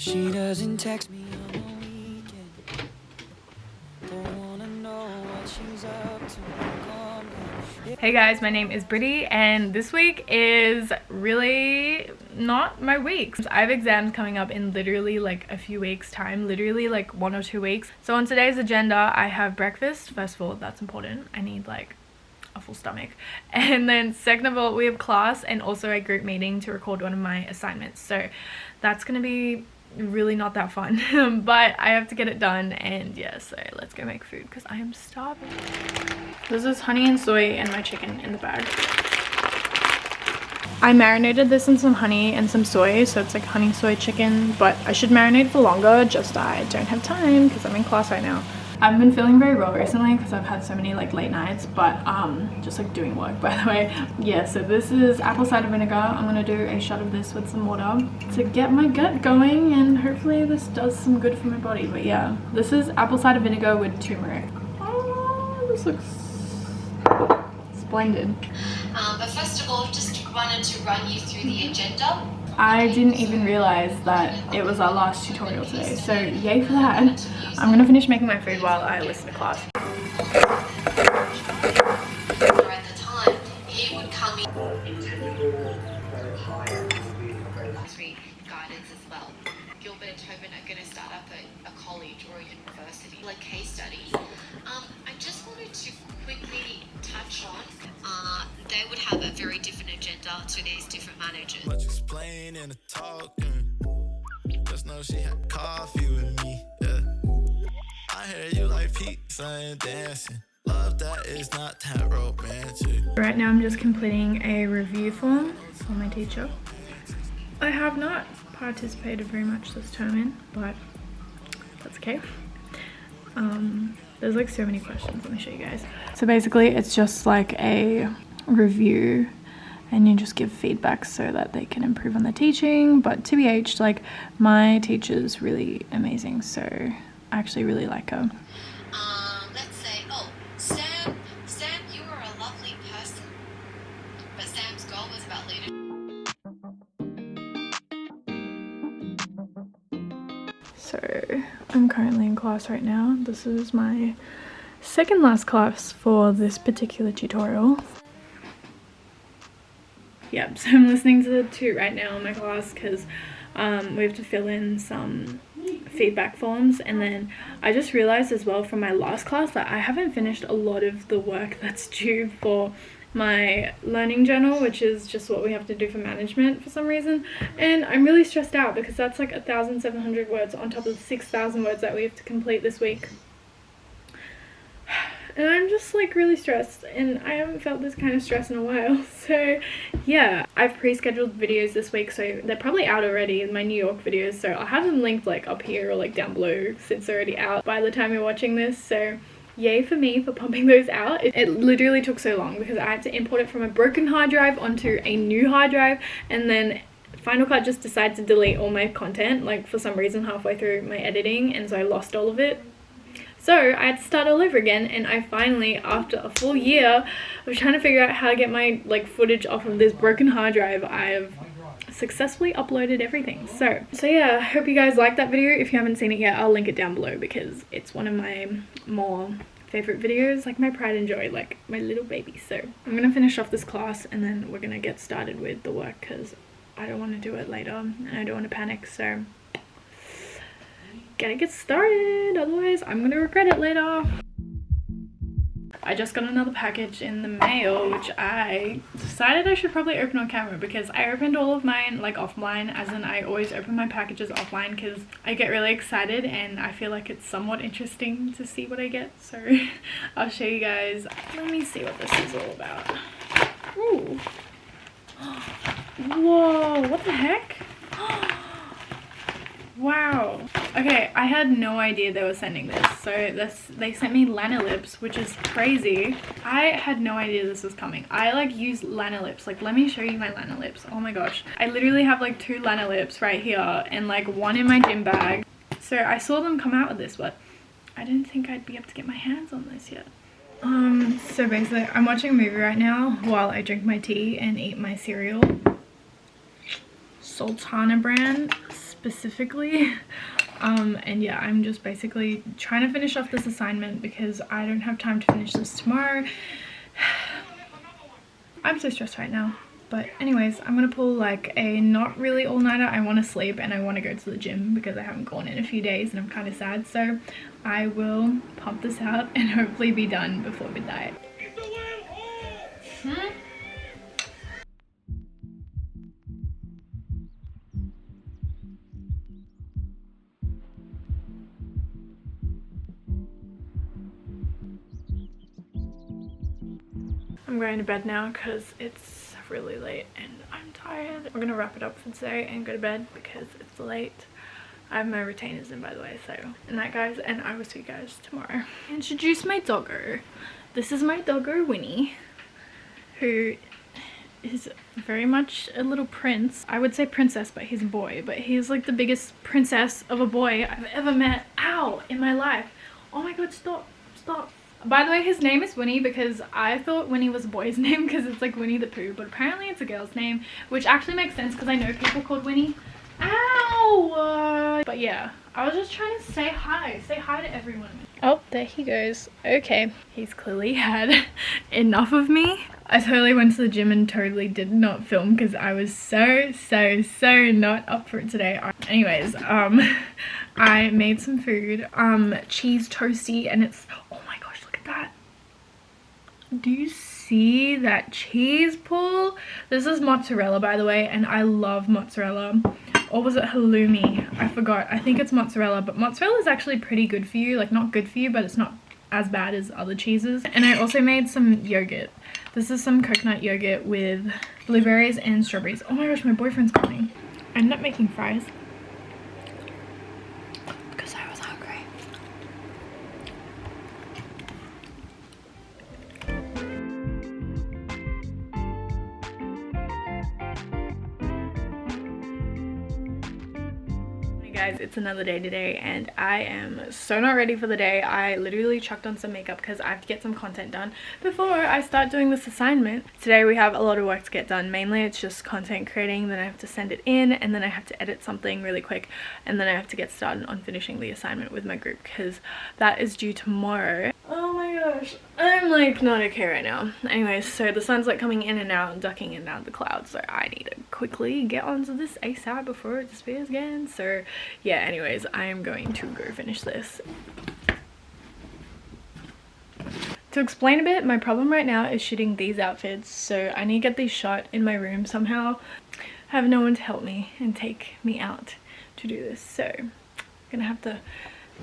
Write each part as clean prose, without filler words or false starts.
She doesn't text me on the weekend. Don't wanna know what she's up to. Calm down. Hey guys, my name is Briddy and this week is really not my week. I have exams coming up in literally like a few weeks time, literally like 1 or 2 weeks. So on today's agenda I have breakfast. First of all, that's important. I need like a full stomach. And then second of all, we have class and also a group meeting to record one of my assignments. So that's gonna be really not that fun but I have to get it done. And yeah, so let's go make food because I am starving. This is honey and soy and my chicken in the bag. I marinated this in some honey and some soy, so it's like honey soy chicken, but I should marinate for longer, just I don't have time because I'm in class right now. I've been feeling very well recently because I've had so many like late nights, but just like doing work, by the way. Yeah, so this is apple cider vinegar. I'm gonna do a shot of this with some water to get my gut going, and hopefully this does some good for my body. But yeah, this is apple cider vinegar with turmeric. Oh, this looks splendid. But first of all, just wanted to run you through the agenda. I didn't even realize that it was our last tutorial today, so yay for that. I'm gonna finish making my food while I listen to class. At the time, he would come in guidance as well. Gilbert and Tobin are going to start up a college or a university, like case studies. I just wanted to quickly touch on, they would have a very different agenda to these different managers. Much explaining and talking. Just know she had coffee with me. Yeah. I hear you like pizza and dancing. Love that is not that romantic. Right now I'm just completing a review form for my teacher. I have not participated very much this term in, but that's okay. There's like so many questions. Let me show you guys. So basically it's just like a review and you just give feedback so that they can improve on the teaching. But TBH, like my teacher's really amazing, so I actually really like her. Let's say, oh, Sam, you are a lovely person, but Sam's goal was about leadership. So I'm currently in class right now. This is my second last class for this particular tutorial. Yep, so I'm listening to the 2 right now in my class because we have to fill in some feedback forms, and then I just realized as well from my last class that I haven't finished a lot of the work that's due for my learning journal, which is just what we have to do for management for some reason. And I'm really stressed out because that's like 1,700 words on top of the 6,000 words that we have to complete this week. And I'm just like really stressed, and I haven't felt this kind of stress in a while. So yeah, I've pre-scheduled videos this week, so they're probably out already in my New York videos, so I'll have them linked like up here or like down below since they're already out by the time you're watching this. So yay for me for pumping those out. It literally took so long because I had to import it from a broken hard drive onto a new hard drive, and then Final Cut just decided to delete all my content like for some reason halfway through my editing, and so I lost all of it. So I had to start all over again, and I finally, after a full year of trying to figure out how to get my like footage off of this broken hard drive, I have successfully uploaded everything. So yeah, I hope you guys liked that video. If you haven't seen it yet, I'll link it down below because it's one of my more favorite videos, like my pride and joy, like my little baby. So I'm gonna finish off this class and then we're gonna get started with the work because I don't want to do it later and I don't want to panic. So gotta get started, otherwise I'm gonna regret it later. I just got another package in the mail, which I decided I should probably open on camera because I opened all of mine like offline, as in I always open my packages offline because I get really excited and I feel like it's somewhat interesting to see what I get. So I'll show you guys. Let me see what this is all about. Ooh. Whoa, what the heck? Wow. Okay, I had no idea they were sending this. So they sent me Lana lips, which is crazy. I had no idea this was coming. I like use Lana lips. Like, let me show you my Lana lips. Oh my gosh. I literally have like 2 Lana lips right here and like 1 in my gym bag. So I saw them come out with this, but I didn't think I'd be able to get my hands on this yet. So basically I'm watching a movie right now while I drink my tea and eat my cereal. Sultana brand specifically. And yeah, I'm just basically trying to finish off this assignment because I don't have time to finish this tomorrow. I'm so stressed right now. But anyways, I'm gonna pull like a not really all-nighter. I want to sleep and I want to go to the gym because I haven't gone in a few days and I'm kind of sad. So I will pump this out and hopefully be done before midnight. I'm going to bed now because it's really late and I'm tired. I'm gonna wrap it up for today and go to bed because it's late. I have my retainers in, by the way, so good night guys, and I will see you guys tomorrow. Introduce my doggo. This is my doggo Winnie, who is very much a little prince. I would say princess, but he's a boy, but he's like the biggest princess of a boy I've ever met, ow, in my life. Oh my god, stop. By the way, his name is Winnie because I thought Winnie was a boy's name because it's like Winnie the Pooh, but apparently it's a girl's name, which actually makes sense because I know people called Winnie. Ow! But yeah, I was just trying to say hi to everyone. Oh, there he goes. Okay, he's clearly had enough of me. I totally went to the gym and totally did not film because I was so not up for it today. Anyways, I made some food, cheese toasty, and it's, oh my gosh, look at that. Do you see that cheese pull? This is mozzarella, by the way, and I love mozzarella. Or was it halloumi? I forgot. I think it's mozzarella, but mozzarella is actually pretty good for you. Like, not good for you, but it's not as bad as other cheeses. And I also made some yogurt. This is some coconut yogurt with blueberries and strawberries. Oh my gosh, my boyfriend's calling. I ended up making fries because I was hungry. Guys, it's another day today and I am so not ready for the day. I literally chucked on some makeup because I have to get some content done before I start doing this assignment. Today we have a lot of work to get done. Mainly it's just content creating, then I have to send it in, and then I have to edit something really quick, and then I have to get started on finishing the assignment with my group because that is due tomorrow. Oh my gosh, I'm like not okay right now. Anyways, so the sun's like coming in and out, ducking in and out of the clouds, so I need to quickly get onto this ASAP before it disappears again. So yeah, anyways, I am going to go finish this. To explain a bit, my problem right now is shooting these outfits, so I need to get these shot in my room somehow. I have no one to help me and take me out to do this, so I'm gonna have to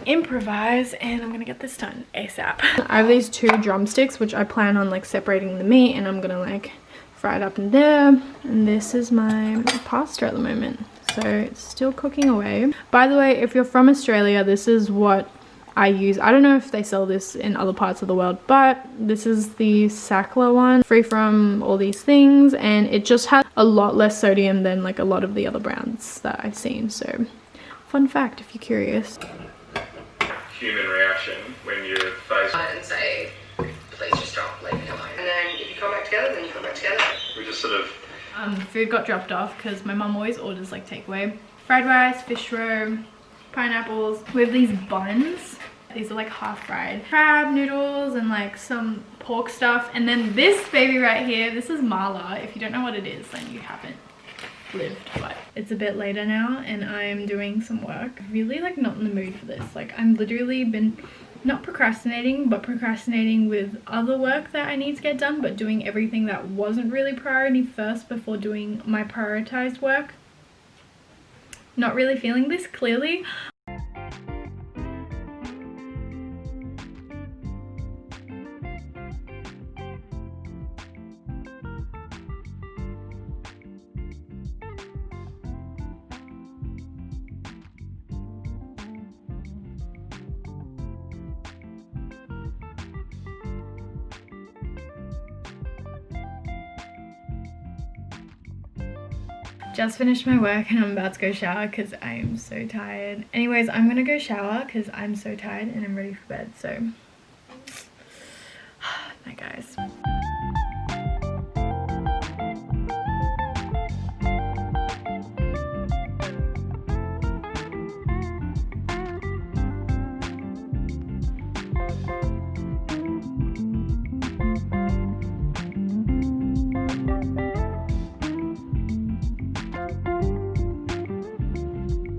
improvise and I'm gonna get this done ASAP. I have these two drumsticks which I plan on like separating the meat, and I'm gonna like fry it up in there, and this is my pasta at the moment, so it's still cooking away. By the way, if you're from Australia, this is what I use. I don't know if they sell this in other parts of the world, but this is the Sackler one, free from all these things, and it just has a lot less sodium than like a lot of the other brands that I've seen. So fun fact if you're curious. Human reaction when you're faced and say, please just stop, leave me alone. And then if you come back together, then you come back together. we just sort of Food got dropped off because my mum always orders like takeaway. Fried rice, fish roe, pineapples. We have these buns. These are like half fried crab noodles and like some pork stuff. And then this baby right here, this is mala. If you don't know what it is, then you haven't lived. But it's a bit later now and I'm doing some work. Really like not in the mood for this. Like I'm literally been not procrastinating, but procrastinating with other work that I need to get done, but doing everything that wasn't really priority first before doing my prioritized work. Not really feeling this clearly. Just finished my work and I'm about to go shower because I am so tired. Anyways, I'm gonna go shower because I'm so tired and I'm ready for bed, so